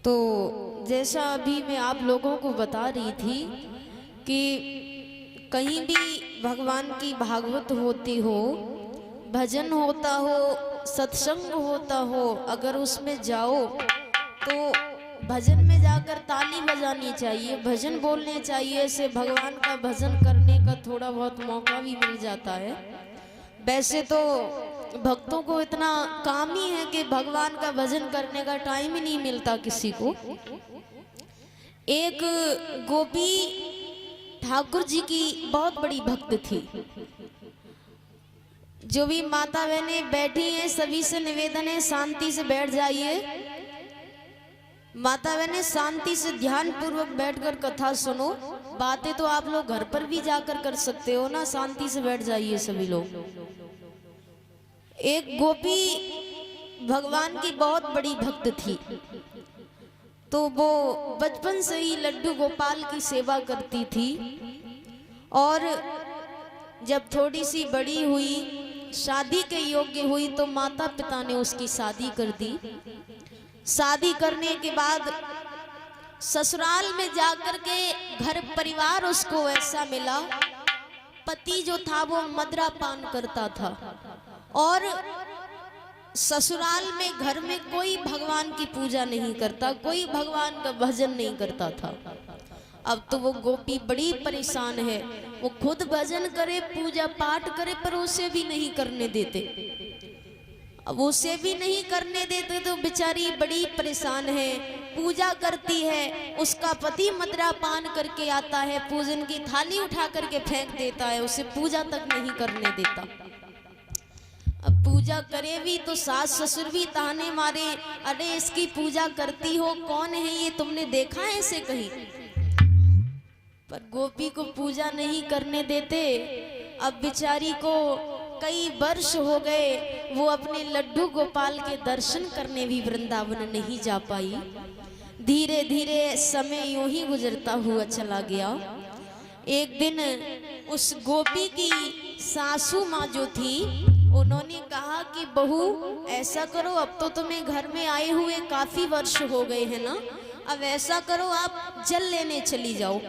तो जैसा अभी मैं आप लोगों को बता रही थी कि कहीं भी भगवान की भागवत होती हो, भजन होता हो, सत्संग होता हो, अगर उसमें जाओ तो भजन में जाकर ताली बजानी चाहिए, भजन बोलने चाहिए। ऐसे भगवान का भजन करने का थोड़ा बहुत मौका भी मिल जाता है। वैसे तो भक्तों को इतना काम ही है कि भगवान का भजन करने का टाइम ही नहीं मिलता किसी को। एक गोपी ठाकुर जी की बहुत बड़ी भक्त थी। जो भी माता बहनें बैठी हैं सभी से निवेदन है शांति से बैठ जाइए। माता बहनें शांति से ध्यान पूर्वक बैठकर कथा सुनो। बातें तो आप लोग घर पर भी जाकर कर सकते हो ना, शांति से बैठ जाइए सभी लोग। एक गोपी भगवान की बहुत बड़ी भक्त थी, तो वो बचपन से ही लड्डू गोपाल की सेवा करती थी। और जब थोड़ी सी बड़ी हुई, शादी के योग्य हुई, तो माता पिता ने उसकी शादी कर दी। शादी करने के बाद ससुराल में जाकर के घर परिवार उसको ऐसा मिला, पति जो था वो मदरा पान करता था और ससुराल में घर में कोई भगवान की पूजा नहीं करता, कोई भगवान का भजन नहीं करता था। अब तो वो गोपी बड़ी परेशान है, वो खुद भजन करे, पूजा पाठ करे, पर उसे भी नहीं करने देते। अब उसे भी नहीं करने देते तो बेचारी बड़ी परेशान है। पूजा करती है, उसका पति मदरा पान करके आता है, पूजन की थाली उठा करके फेंक देता है, उसे पूजा तक नहीं करने देता। अब पूजा करे भी तो सास ससुर भी ताने मारे, अरे इसकी पूजा करती हो, कौन है ये, तुमने देखा है इसे कहीं? पर गोपी को पूजा नहीं करने देते। अब बेचारी को कई वर्ष हो गए, वो अपने लड्डू गोपाल के दर्शन करने भी वृंदावन नहीं जा पाई। धीरे धीरे समय यूं ही गुजरता हुआ चला गया। एक दिन उस गोपी की सासू माँ जो थी, उन्होंने कहा कि बहू ऐसा करो, अब तो तुम्हें घर में आए हुए काफी वर्ष हो गए हैं ना, अब ऐसा करो आप जल लेने चली जाओ।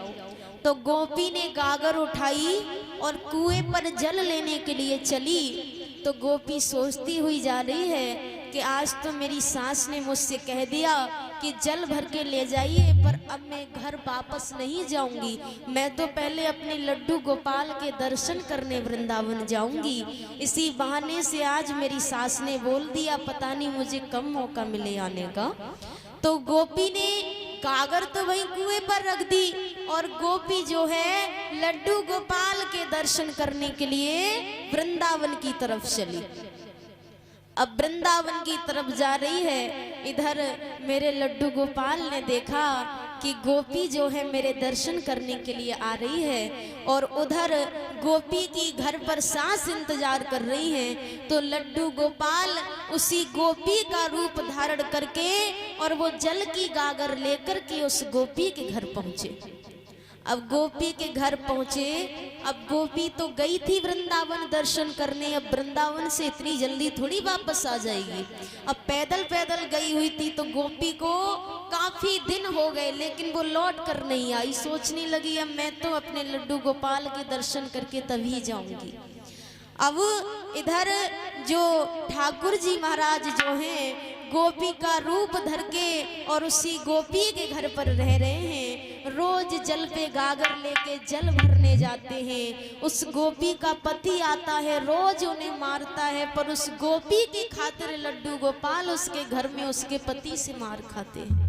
तो गोपी ने गागर उठाई और कुएं पर जल लेने के लिए चली। तो गोपी सोचती हुई जा रही है कि आज तो मेरी सास ने मुझसे कह दिया कि जल भर के ले जाइए, पर अब मैं घर वापस नहीं जाऊंगी, मैं तो पहले अपने लड्डू गोपाल के दर्शन करने वृंदावन जाऊंगी। इसी बहाने से आज मेरी सास ने बोल दिया, पता नहीं मुझे कब मौका मिले आने का। तो गोपी ने कागर तो वहीं कुएं पर रख दी और गोपी जो है लड्डू गोपाल के दर्शन करने के लिए वृंदावन की तरफ चली। अब वृंदावन की तरफ जा रही है, इधर मेरे लड्डू गोपाल ने देखा कि गोपी जो है मेरे दर्शन करने के लिए आ रही है और उधर गोपी की घर पर सास इंतजार कर रही है। तो लड्डू गोपाल उसी गोपी का रूप धारण करके और वो जल की गागर लेकर के उस गोपी के घर पहुंचे। अब गोपी के घर पहुंचे, अब गोपी तो गई थी वृंदावन दर्शन करने, अब वृंदावन से इतनी जल्दी थोड़ी वापस आ जाएगी। अब पैदल पैदल गई हुई थी, तो गोपी को काफी दिन हो गए लेकिन वो लौट कर नहीं आई। सोचने लगी अब मैं तो अपने लड्डू गोपाल के दर्शन करके तभी जाऊंगी। अब इधर जो ठाकुर जी महाराज जो हैं गोपी का रूप धर के और उसी गोपी के घर पर रह रहे हैं, रोज जल पे गागर लेके जल भरने जाते हैं। उस गोपी का पति आता है, रोज उन्हें मारता है, पर उस गोपी की खातिर लड्डू गोपाल उसके घर में उसके पति से मार खाते हैं।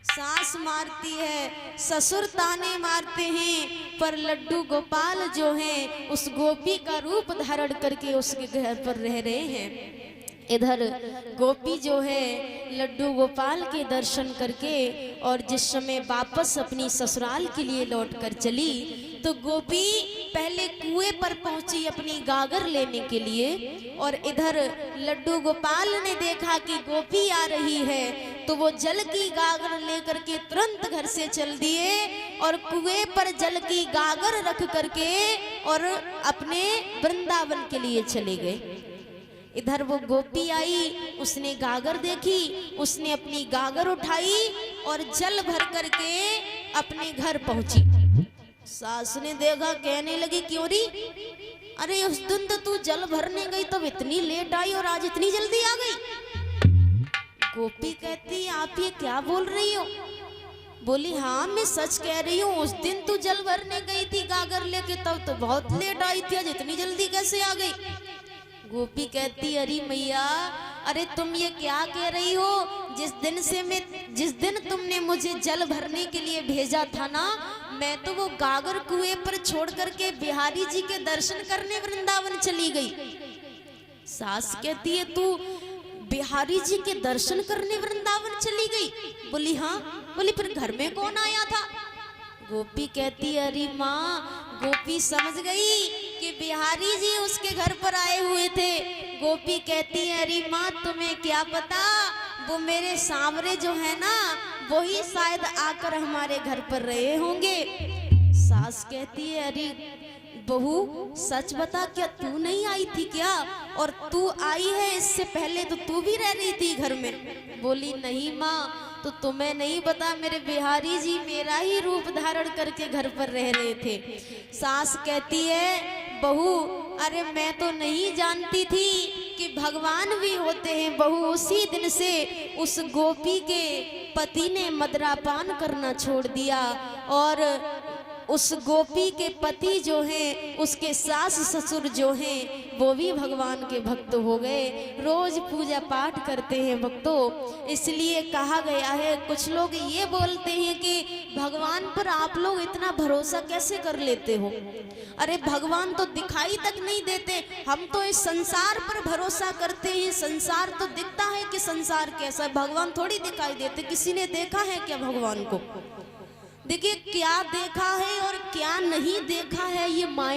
सास मारती है, ससुर ताने मारते हैं, पर लड्डू गोपाल जो हैं उस गोपी का रूप धारण करके उसके घर पर रह रहे हैं। इधर गोपी जो है लड्डू गोपाल के दर्शन करके और जिस समय वापस अपनी ससुराल के लिए लौटकर चली, तो गोपी पहले कुएं पर पहुंची अपनी गागर लेने के लिए और इधर लड्डू गोपाल ने देखा कि गोपी आ रही है, तो वो जल की गागर लेकर के तुरंत घर से चल दिए और कुएं पर जल की गागर रख करके और अपने वृंदावन के लिए चले गए। इधर वो गोपी आई, उसने गागर देखी, उसने अपनी गागर उठाई और जल भर करके अपने घर पहुंची। सास ने देखा, कहने लगी, क्यों री, अरे उस दिन तो तू जल भरने गई तब इतनी लेट आई और आज इतनी जल्दी आ गई। गोपी कहती, आप ये क्या बोल रही हो? बोली, हाँ मैं सच कह रही हूँ, उस दिन तू जल भरने गई थी गागर लेके, तब तो बहुत लेट आई थी, आज इतनी जल्दी कैसे आ गई? गोपी कहती, अरे मैया, अरे तुम ये क्या कह रही हो? जिस दिन तुमने मुझे जल भरने के लिए भेजा था ना, मैं तो वो गागर कुएं पर छोड़ करके बिहारी जी के दर्शन करने वृंदावन चली गई। सास कहती है, तू बिहारी जी के दर्शन करने वृंदावन चली गई? बोली, हाँ। बोली, फिर घर में कौन आया था? गोपी कहती, अरे माँ, गोपी समझ गई कि बिहारी जी उसके घर पर आए हुए थे। गोपी कहती है, अरे माँ, तुम्हें क्या पता, वो मेरे सांवरे जो है ना, वही शायद आकर हमारे घर पर रहे होंगे। सास कहती है, अरे बहू सच बता, क्या तू नहीं आई थी क्या? और तू आई है इससे पहले तो तू भी रह रही थी घर में? बोली, नहीं माँ, तो तुम्हें नहीं पता, मेरे बिहारी जी मेरा ही रूप धारण करके घर पर रह रहे थे। सास कहती है, बहू, अरे मैं तो नहीं जानती थी कि भगवान भी होते हैं। बहू, उसी दिन से उस गोपी के पति ने मदरापान करना छोड़ दिया और उस गोपी के पति जो हैं, उसके सास ससुर जो हैं, वो भी भगवान के भक्त हो गए, रोज पूजा पाठ करते हैं भक्तों। इसलिए कहा गया है, कुछ लोग ये बोलते हैं कि भगवान पर आप लोग इतना भरोसा कैसे कर लेते हो? अरे भगवान तो दिखाई तक नहीं देते, हम तो इस संसार पर भरोसा करते हैं। संसार तो दिखता है कि संसार कैसा है, भगवान थोड़ी दिखाई देते। किसी ने देखा है क्या भगवान को? देखिए, क्या देखा है और क्या नहीं देखा है, ये मायने